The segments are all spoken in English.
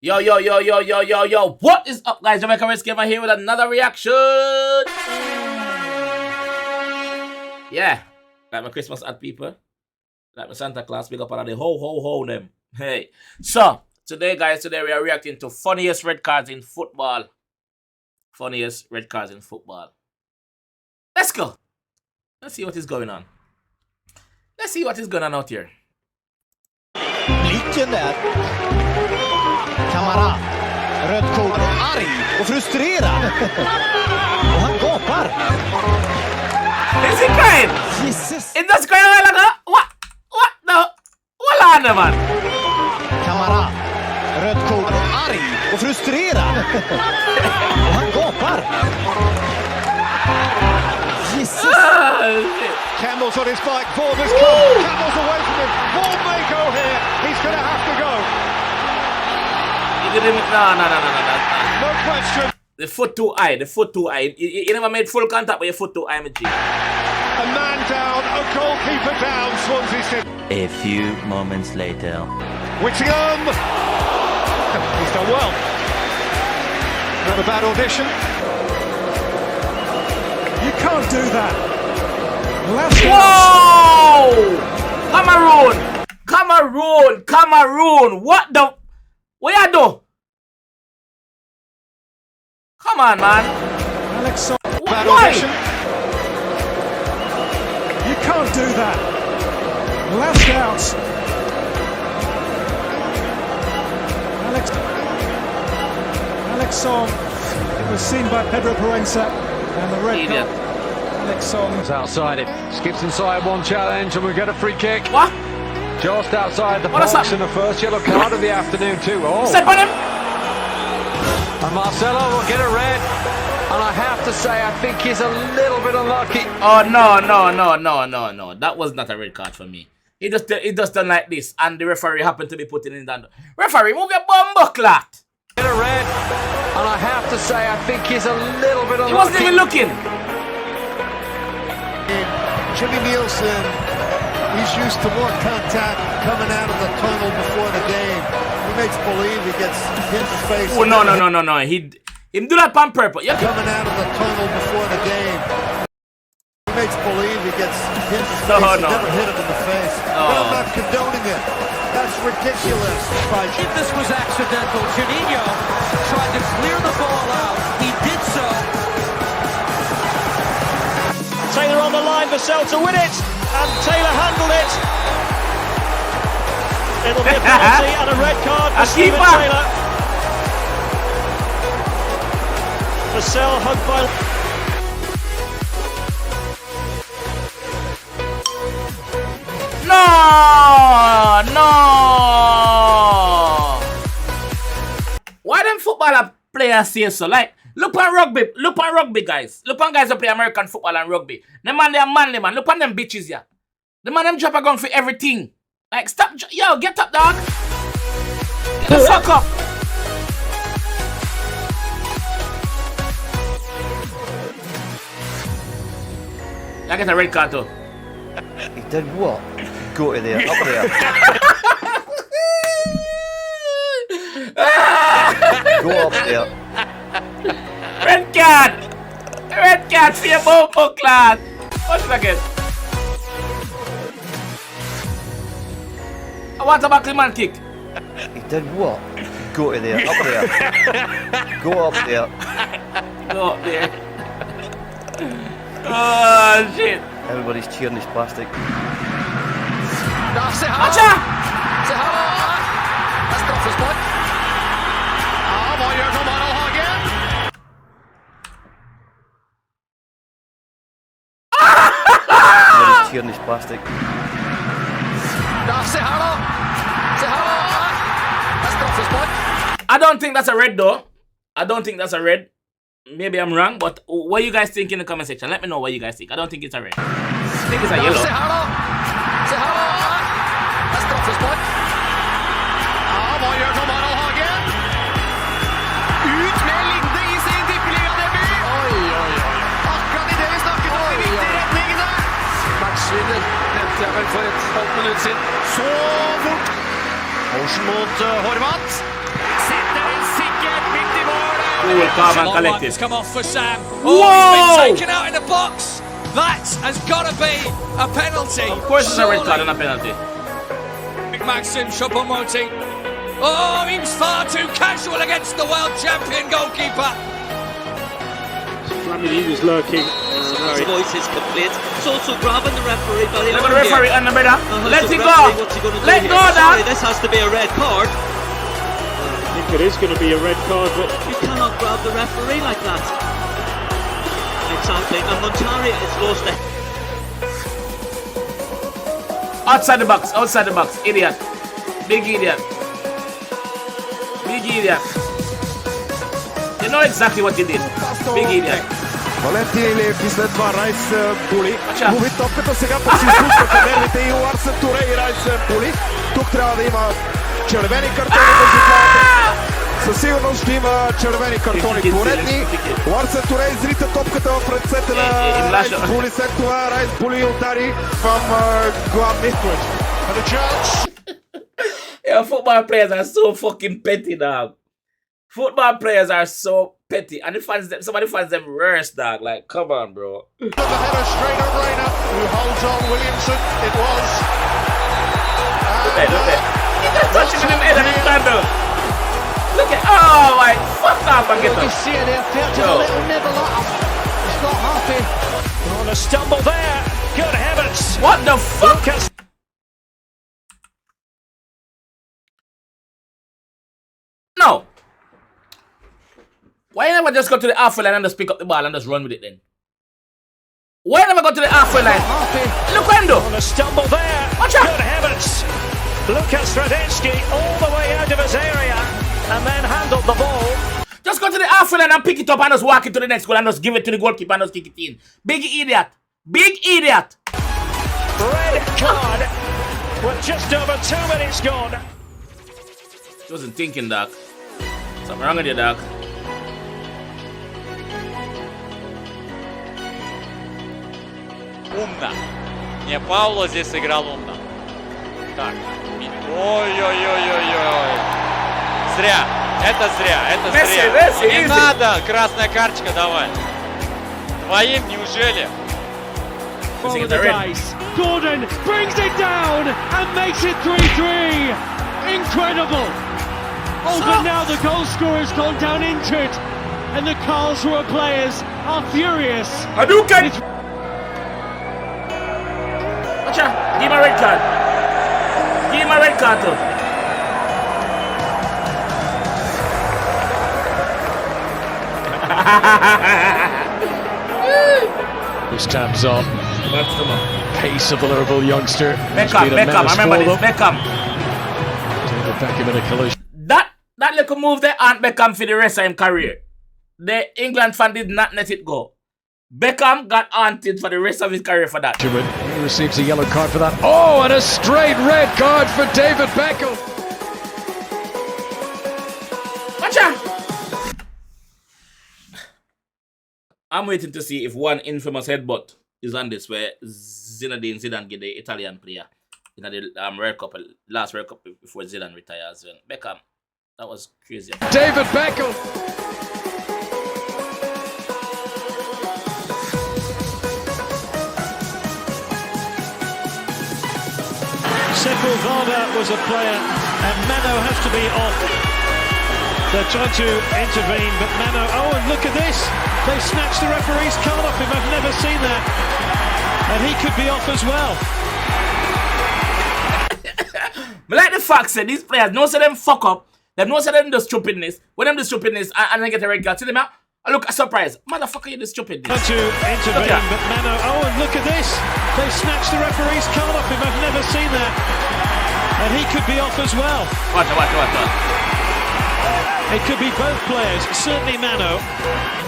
Yo. What is up, guys? JAMAICA'S gamer here with another reaction. Yeah. Like my Christmas ad people. Like my Santa Claus. Big up all of the ho them. Hey. So, today, guys, we are reacting to funniest red cards in football. Funniest red cards in football. Let's go. Let's see what is going on. Let's see what is going on out here. Blicken där. Kamara. Rött kort. Arg och frustrerad. Och han gapar. Is he crying? Jesus. It does cry like that? What the? What on, man? Kamara. Rött kort. Arg och frustrerad. Och han gapar. Jesus. Campbell's on his bike. Forward's come. Campbell's away from him. Ball may go here. He's going to have to go. No. No question. The foot too high. You never made full contact, but your foot too high, my G. A man down, a goalkeeper down. Swansea City. A few moments later. Whittingham. He's done well. Not a bad audition. You can't do that. Whoa! Cameroon! What the? What you do? Come on, man. Alex, bad Why? audition. You can't do that. Lashed out. Alex Song. It was seen by Pedro Proenza and the red Idiot. card. Alex Song is outside it. Skips inside one challenge and we get a free kick. What? Just outside the What is box that? and the first yellow card of the afternoon too. Oh. Step on him. And Marcelo will get a red. And I have to say, I think he's a little bit unlucky. Oh no. That was not a red card for me. He just done like this, and the referee happened to be putting in that. Referee, move your bum clot. Get a red. And I have to say, I think he's a little bit unlucky. He wasn't even looking. Jimmy Nielsen, he's used to more contact coming out of the tunnel before the game. He makes believe he gets hit in the face. Oh no. He do that on purpose. Yeah. Coming out of the tunnel before the game. He makes believe he gets hit in the face. No. He never hit him in the face. But I'm not condoning it. That's ridiculous. If this was accidental, Juninho tried to clear the ball out. He did so. Taylor on the line for Sell to win it, and Taylor handled it. It'll be a penalty and a red card for Steven Taylor. For Sell, hugged by... No. Why them footballer players say so? Like, look on rugby, guys. Look on guys who play American football and rugby. Them man, they are manly, man. Look on them bitches, yeah. The man, them drop a gun for everything. Like, stop, yo, get up, dog. Get the fuck up. I get a red card, too. He did what? Go to there, up there. Go up there. Red card for your bumbo class. What's it again? I want a backman kick. He did what? Go to there, up there. Go up there. Go up there. Oh shit. Everybody's cheering this plastic. Acha! Everybody's cheering this plastic. I don't think that's a red though. I don't think that's a red. Maybe I'm wrong, but what do you guys think in the comment section? Let me know what you guys think. I don't think it's a red. I think it's a yellow. Nevnte jeg vel for et halvt minutt siden. Så fort. Horsen mot Horvath. Sitter Cool, calm and collected. Come off for Sam. Whoa! He's been taken out in the box. That has got to be a penalty. Of course it's a red card and a penalty. Maxim Choupo-Moting. Oh, he was far too casual against the world champion goalkeeper. He was lurking. His voice is complete. It's also grabbing the referee by the Look arm at the referee here. on the better. Let it go. What's he gonna do Let here? go Sorry, now. this has to be a red card. I think it is going to be a red card, but You cannot grab the referee like that. Exactly. And Montari has lost the... Outside the box, idiot. Big idiot. Big idiot. You know exactly what you did. Big idiot. Валентин після 2 Райс Були. Ача. Губи топката сега по си изпускат нервите и Арсен Туре и Райс Були. Тук трябва да има червени картони между двамата. Със сигурност ще има червени картони поредни. Арсен Туре изрита топката в ръцете на Райс Були. След това Райс Були удари към главния клъч. Yo, football players are so fucking petty, dog. Football players are so petty, and the fans, some of the fans them worse, dog. Like, come on, bro. The header straight on Reina, who holds on Williamson. It was. Look at. He's just touching him head and he's done though. Look at. Oh my, fuck off and get up. see it there, felt Yo. a little nibble up. It's not happy. on a stumble there. Good heavens. What the fuck? Lucas. No. Why you never just go to the halfway line and just pick up the ball and just run with it then? Why you never go to the halfway line? Look when do. On a stumble there. Watch out. Good heavens. Lucas Radetsky all the way out of his area and then handled the ball. Just go to the halfway line and pick it up and just walk it to the next goal and just give it to the goalkeeper and just kick it in. Big idiot. Big idiot. Red card with just over 2 minutes gone. He wasn't thinking, dog. Something wrong with you, dog. Умно. Не, Пауло здесь сыграл умно. Так. Ой-ой-ой-ой-ой. Зря. Это зря. Месси, Не easy. надо. Красная карточка давай. Твоим неужели? Follow the dice. Gordon brings it down and makes it 3-3. Incredible. Oh, but now the goal scorer's gone down injured. And the Karlsruhe players are furious. Hadouken! Watch out. Give him a red card. Give him a red card too. This time's on. Pace of the Liverpool youngster. Beckham, I remember this. Beckham. David Beckham in a collision. That little move there aren't Beckham for the rest of his career. The England fan did not let it go. Beckham got haunted for the rest of his career for that. He receives a yellow card for that. Oh, and a straight red card for David Beckham. Watch out! I'm waiting to see if one infamous headbutt is on this where Zinedine Zidane get the Italian player in the World Cup, last World Cup before Zidane retires. Beckham, that was crazy. David Beckham. Sepulveda was a player and Mano has to be off. They're trying to intervene, but Mano, oh, and look at this. They snatched the referee's card off him. I've never seen that. And he could be off as well. But like the fact said, these players, no of them fuck up. Them no of them do stupidness. When them do stupidness and they get a red card, see them out. I look surprised. Motherfucker, you do stupidness. Trying to intervene, but Mano, oh, and look at this. They snatched the referee's card off him. I've never seen that. And he could be off as well. What? It could be both players, certainly Mano.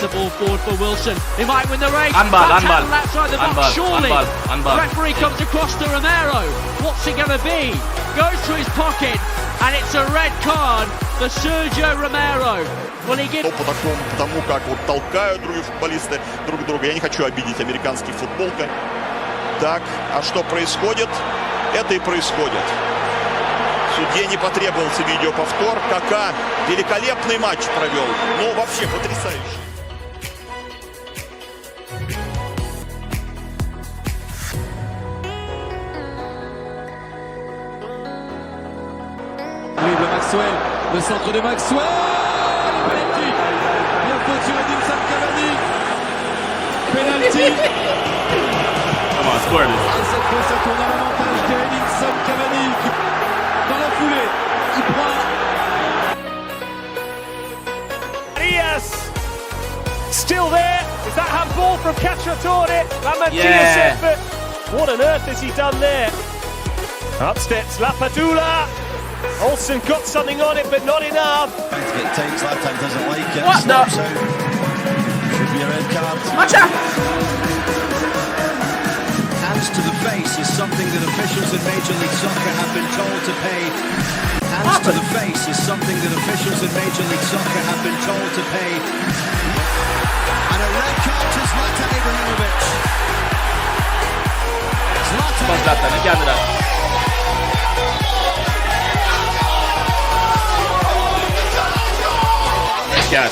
The ball forward for Wilson. He might win the race. Handball. That side of the box, surely. Handball. Referee comes across to Romero. What's it going to be? Goes to his pocket, and it's a red card for Sergio Romero. When he gives... Потому как вот толкают другие футболисты друг друга. Я не хочу обидеть американский футбол. Так, а что происходит? Это и происходит. Судье не потребовался видеоповтор. Кака великолепный матч провел. Ну, вообще потрясающе. Libre Maxwell, le centre de Maxwell, penalty. Bien faute sur 𝐑𝐄𝐀𝐂𝐓𝐈𝐎𝐍. Penalty. Come on, score this. Et cette fois, ça tourne à l'avantage de 𝐑𝐄𝐀𝐂𝐓𝐈𝐎𝐍. Dans la foulée, il prend. Still there. Is that handball from 𝐑𝐄𝐀𝐂𝐓𝐈𝐎𝐍? Yeah. Effort. What on earth has he done there? Up steps Lapadula. Olsen got something on it, but not enough. Trying to get tight, Zlatan doesn't like it. What the? Snaps out. Should be a red card. Watcha! Hands to the face is something that officials in Major League Soccer have been told to pay. Hands to the face is something that officials in Major League Soccer have been told to pay. And a red card to Zlatan Ibrahimovic. Come on, Zlatan, you can't do that. Yes.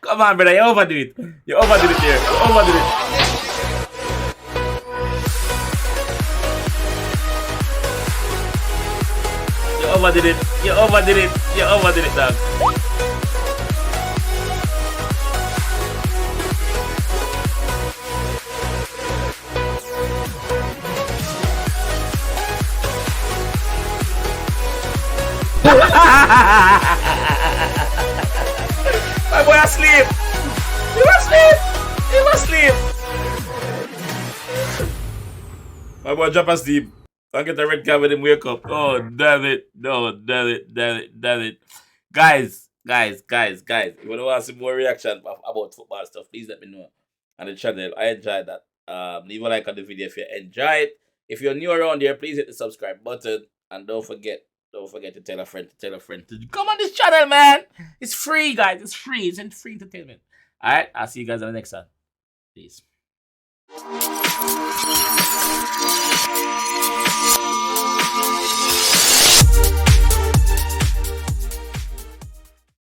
Come on, brother, you overdo it. You overdid it here. You overdid it. You overdid it. You overdid it. You overdid it, dog. My boy asleep. He was asleep. He was asleep. My boy drop asleep. Don't get the red card with him wake up. Oh, damn it. No, damn it. Damn it. Damn it. Guys. If you want to watch some more reaction about football stuff, please let me know on the channel. I enjoyed that. Leave a like on the video if you enjoyed. If you're new around here, please hit the subscribe button. And don't forget to tell a friend to come on this channel, man. It's free, guys. It's free. It's free entertainment. All right. I'll see you guys on the next one. Peace.